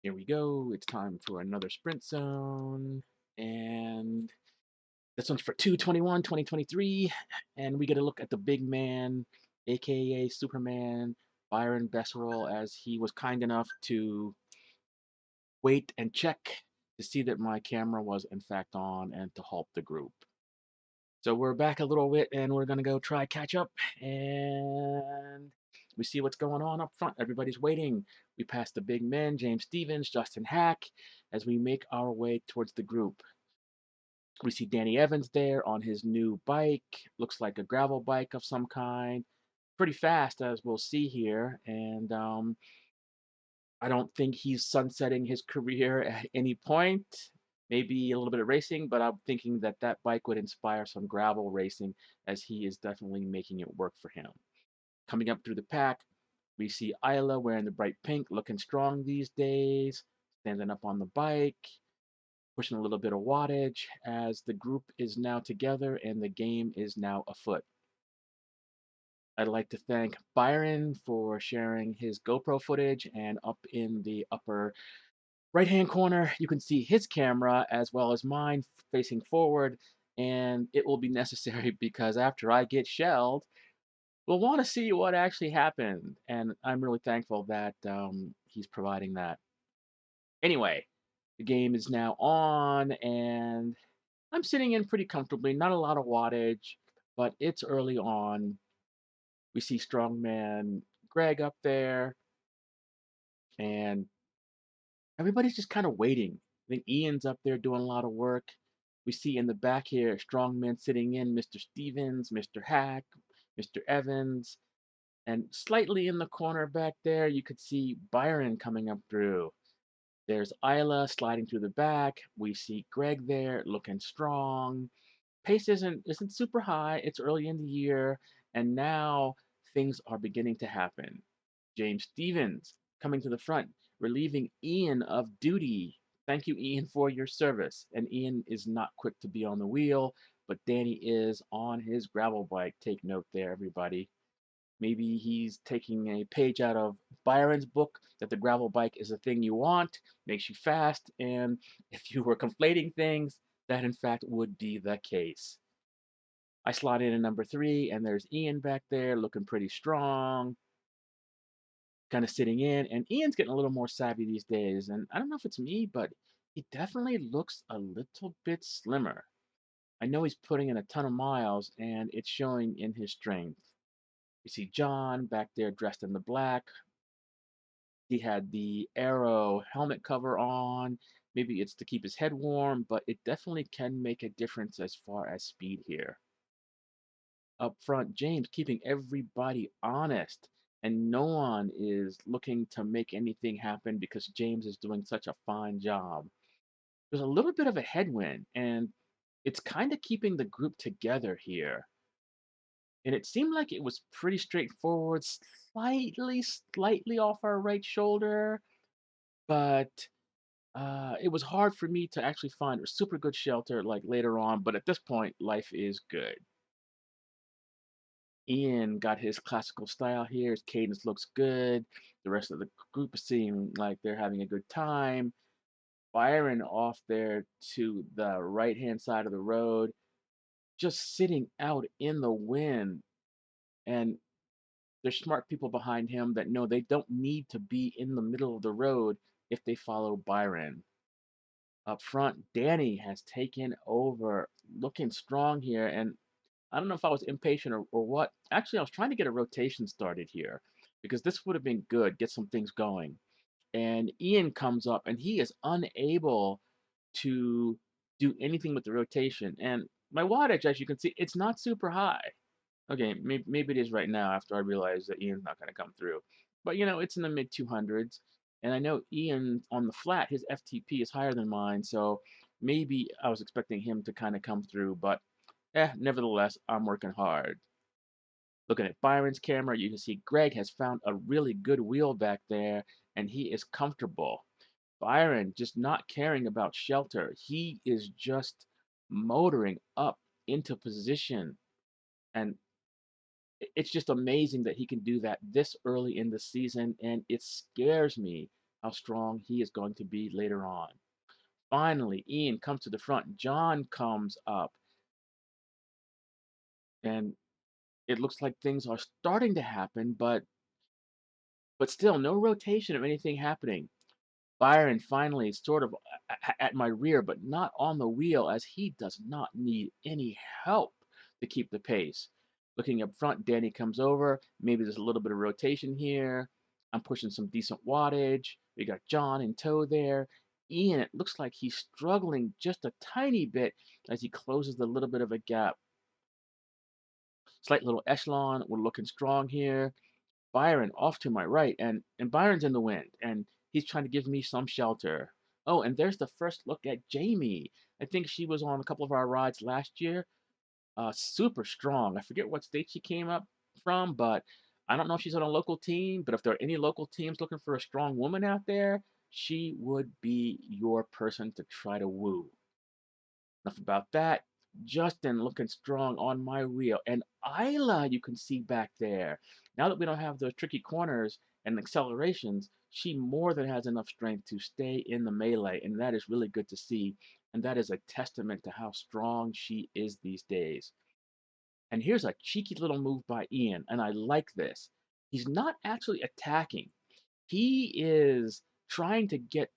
Here we go. It's time for another sprint zone. And this one's for 2/21/2023. And we get a look at the big man, aka Superman, Byron Besserell, as he was kind enough to wait and check to see that my camera was in fact on and to halt the group. So we're back a little bit and we're gonna go try catch up and we see what's going on up front. Everybody's waiting. We pass the big men, James Stevens, Justin Hack, as we make our way towards the group. We see Danny Evans there on his new bike. Looks like a gravel bike of some kind. Pretty fast, as we'll see here. And I don't think he's sunsetting his career at any point. Maybe a little bit of racing, but I'm thinking that that bike would inspire some gravel racing as he is definitely making it work for him. Coming up through the pack, we see Isla wearing the bright pink, looking strong these days, standing up on the bike, pushing a little bit of wattage as the group is now together and the game is now afoot. I'd like to thank Byron for sharing his GoPro footage, and up in the upper right-hand corner, you can see his camera as well as mine facing forward, and it will be necessary because after I get shelled, we'll want to see what actually happened, and I'm really thankful that he's providing that. Anyway, the game is now on, and I'm sitting in pretty comfortably, not a lot of wattage, but it's early on. We see strongman Greg up there, and everybody's just kind of waiting. I think Ian's up there doing a lot of work. We see in the back here strongmen sitting in Mr. Stevens, Mr. Hack, Mr. Evans, and slightly in the corner back there, you could see Byron coming up through. There's Isla sliding through the back. We see Greg there looking strong. Pace isn't super high. It's early in the year, and now things are beginning to happen. James Stevens coming to the front, relieving Ian of duty. Thank you, Ian, for your service. And Ian is not quick to be on the wheel, but Danny is on his gravel bike. Take note there, everybody. Maybe he's taking a page out of Byron's book that the gravel bike is a thing you want, makes you fast, and if you were conflating things, that in fact would be the case. I slot in at number 3, and there's Ian back there looking pretty strong, kind of sitting in. And Ian's getting a little more savvy these days. And I don't know if it's me, but he definitely looks a little bit slimmer. I know he's putting in a ton of miles, and it's showing in his strength. You see John back there dressed in the black. He had the Arrow helmet cover on. Maybe it's to keep his head warm, but it definitely can make a difference as far as speed here. Up front, James keeping everybody honest, and no one is looking to make anything happen because James is doing such a fine job. There's a little bit of a headwind, and it's kind of keeping the group together here. And it seemed like it was pretty straightforward, slightly off our right shoulder, but it was hard for me to actually find a super good shelter like later on. But at this point, life is good. Ian got his classical style here. His cadence looks good. The rest of the group seem like they're having a good time. Byron off there to the right hand side of the road, just sitting out in the wind. And there's smart people behind him that know they don't need to be in the middle of the road if they follow Byron. Up front, Danny has taken over, looking strong here. And I don't know if I was impatient or what. Actually, I was trying to get a rotation started here because this would have been good, get some things going. And Ian comes up and he is unable to do anything with the rotation. And my wattage, as you can see, it's not super high. Okay, maybe it is right now after I realize that Ian's not going to come through. But it's in the mid 200s. And I know Ian on the flat, his FTP is higher than mine. So maybe I was expecting him to kind of come through. But nevertheless, I'm working hard. Looking at Byron's camera, you can see Greg has found a really good wheel back there, and he is comfortable. Byron just not caring about shelter. He is just motoring up into position. And it's just amazing that he can do that this early in the season, and it scares me how strong he is going to be later on. Finally, Ian comes to the front. John comes up, and it looks like things are starting to happen, but still no rotation of anything happening. Byron finally is sort of at my rear, but not on the wheel, as he does not need any help to keep the pace. Looking up front, Danny comes over. Maybe there's a little bit of rotation here. I'm pushing some decent wattage. We got John in tow there. Ian, it looks like he's struggling just a tiny bit as he closes a little bit of a gap. Slight little echelon. We're looking strong here. Byron off to my right, and Byron's in the wind, and he's trying to give me some shelter. Oh, and there's the first look at Jamie. I think she was on a couple of our rides last year. Super strong. I forget what state she came up from, but I don't know if she's on a local team. But if there are any local teams looking for a strong woman out there, she would be your person to try to woo. Enough about that. Justin looking strong on my wheel. And Isla, you can see back there. Now that we don't have those tricky corners and accelerations, she more than has enough strength to stay in the melee. And that is really good to see. And that is a testament to how strong she is these days. And here's a cheeky little move by Ian. And I like this. He's not actually attacking, he is trying to get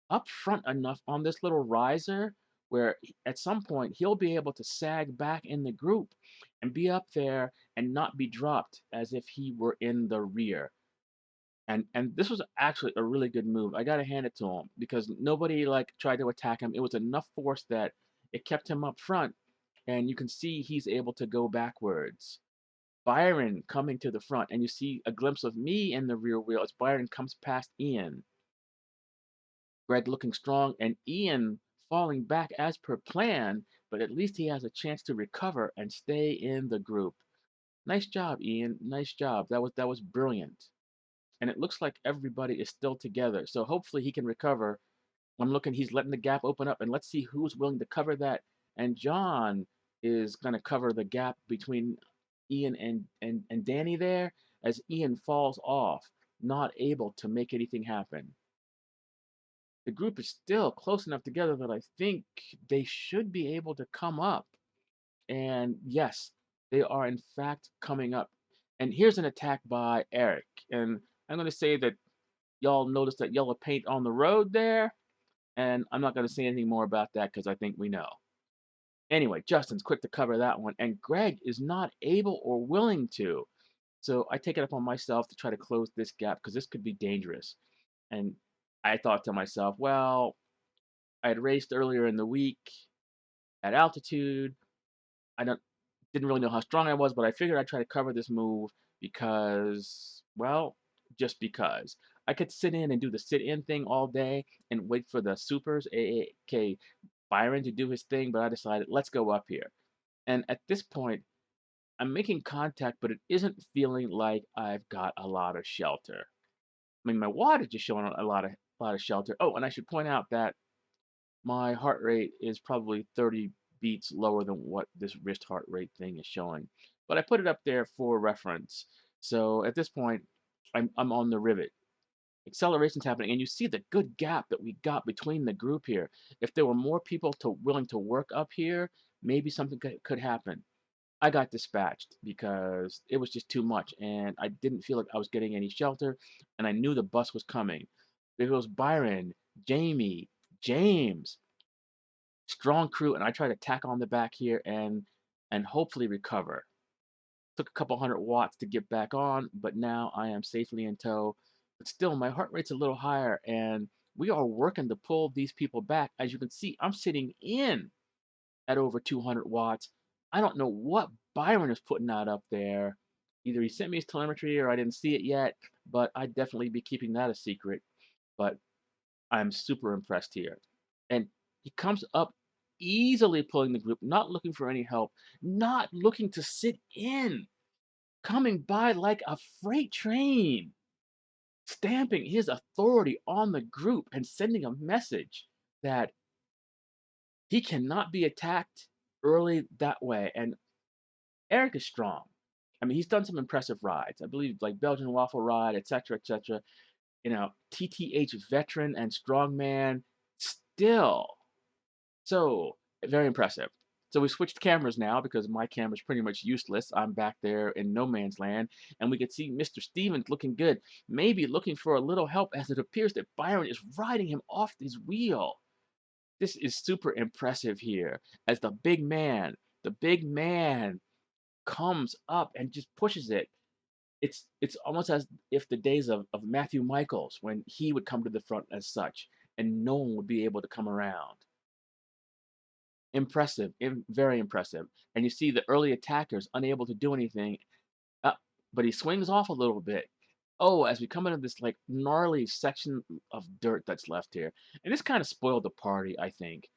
up front enough on this little riser where at some point he'll be able to sag back in the group and be up there and not be dropped as if he were in the rear. And this was actually a really good move. I gotta hand it to him because nobody like tried to attack him. It was enough force that it kept him up front, and you can see he's able to go backwards. Byron coming to the front, and you see a glimpse of me in the rear wheel as Byron comes past Ian. Greg looking strong, and Ian falling back as per plan, but at least he has a chance to recover and stay in the group. Nice job, Ian. Nice job. That was brilliant. And it looks like everybody is still together. So hopefully he can recover. I'm looking, he's letting the gap open up, and let's see who's willing to cover that. And John is going to cover the gap between Ian and Danny there as Ian falls off, not able to make anything happen. The group is still close enough together that I think they should be able to come up. And yes, they are in fact coming up. And here's an attack by Eric. And I'm going to say that y'all noticed that yellow paint on the road there. And I'm not going to say anything more about that because I think we know. Anyway, Justin's quick to cover that one. And Greg is not able or willing to. So I take it upon myself to try to close this gap because this could be dangerous. And I thought to myself, well, I had raced earlier in the week at altitude. I didn't really know how strong I was, but I figured I'd try to cover this move because, well, just because. I could sit in and do the sit-in thing all day and wait for the supers, aka Byron, to do his thing, but I decided, let's go up here. And at this point, I'm making contact, but it isn't feeling like I've got a lot of shelter. I mean, my wattage is showing a lot of shelter. Oh, and I should point out that my heart rate is probably 30 beats lower than what this wrist heart rate thing is showing. But I put it up there for reference. So at this point, I'm on the rivet. Acceleration's happening, and you see the good gap that we got between the group here. If there were more people willing to work up here, maybe something could happen. I got dispatched because it was just too much, and I didn't feel like I was getting any shelter, and I knew the bus was coming. There goes Byron, Jamie, James, strong crew, and I try to tack on the back here and hopefully recover. Took a couple hundred watts to get back on, but now I am safely in tow. But still, my heart rate's a little higher, and we are working to pull these people back. As you can see, I'm sitting in at over 200 watts. I don't know what Byron is putting out up there. Either he sent me his telemetry or I didn't see it yet, but I'd definitely be keeping that a secret. But I'm super impressed here. And he comes up easily pulling the group, not looking for any help, not looking to sit in, coming by like a freight train, stamping his authority on the group and sending a message that he cannot be attacked early that way. And Eric is strong. I mean, he's done some impressive rides. I believe like Belgian waffle ride, etc., etc. TTH veteran and strongman still. So, very impressive. So we switched cameras now because my camera's pretty much useless. I'm back there in no man's land, and we can see Mr. Stevens looking good, maybe looking for a little help as it appears that Byron is riding him off his wheel. This is super impressive here as the big man comes up and just pushes it. It's almost as if the days of Matthew Michaels when he would come to the front as such, and no one would be able to come around. Impressive, very impressive. And you see the early attackers unable to do anything, uh, but he swings off a little bit. Oh, as we come into this like gnarly section of dirt that's left here, and this kind of spoiled the party, I think.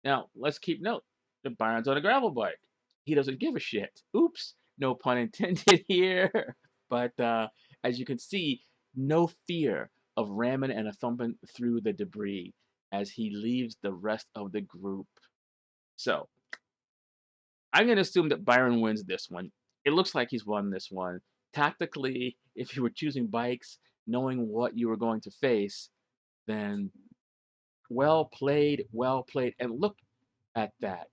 Now let's keep note that Byron's on a gravel bike. He doesn't give a shit. Oops, no pun intended here. But as you can see, no fear of ramming and a thumping through the debris as he leaves the rest of the group. So I'm going to assume that Byron wins this one. It looks like he's won this one. Tactically, if you were choosing bikes, knowing what you were going to face, then well played, well played. And look at that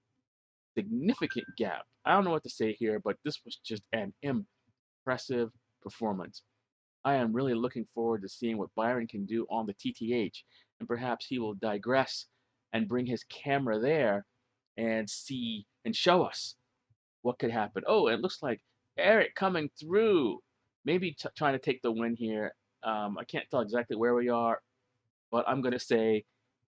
significant gap. I don't know what to say here, but this was just an impressive performance. I am really looking forward to seeing what Byron can do on the TTH, and perhaps he will digress and bring his camera there and see and show us what could happen. Oh, it looks like Eric coming through. Maybe trying to take the win here. I can't tell exactly where we are, but I'm going to say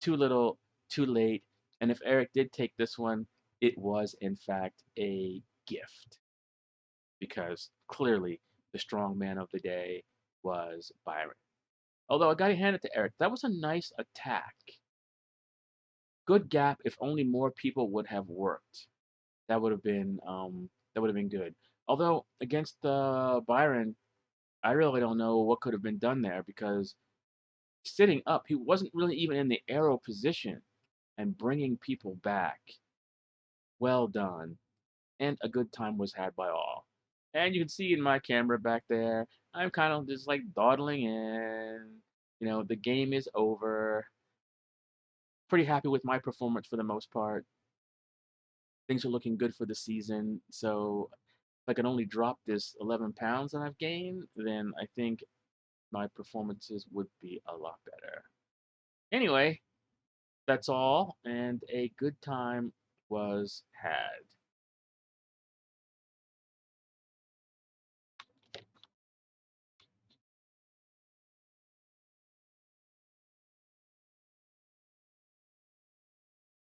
too little, too late. And if Eric did take this one, it was in fact a gift because clearly the strong man of the day was Byron. Although I got to hand it to Eric, that was a nice attack. Good gap if only more people would have worked. That would have been good. Although against Byron, I really don't know what could have been done there because sitting up, he wasn't really even in the arrow position and bringing people back. Well done, and a good time was had by all. And you can see in my camera back there, I'm kind of just like dawdling in. The game is over. Pretty happy with my performance for the most part. Things are looking good for the season. So if I can only drop this 11 pounds that I've gained, then I think my performances would be a lot better. Anyway, that's all, and a good time was had.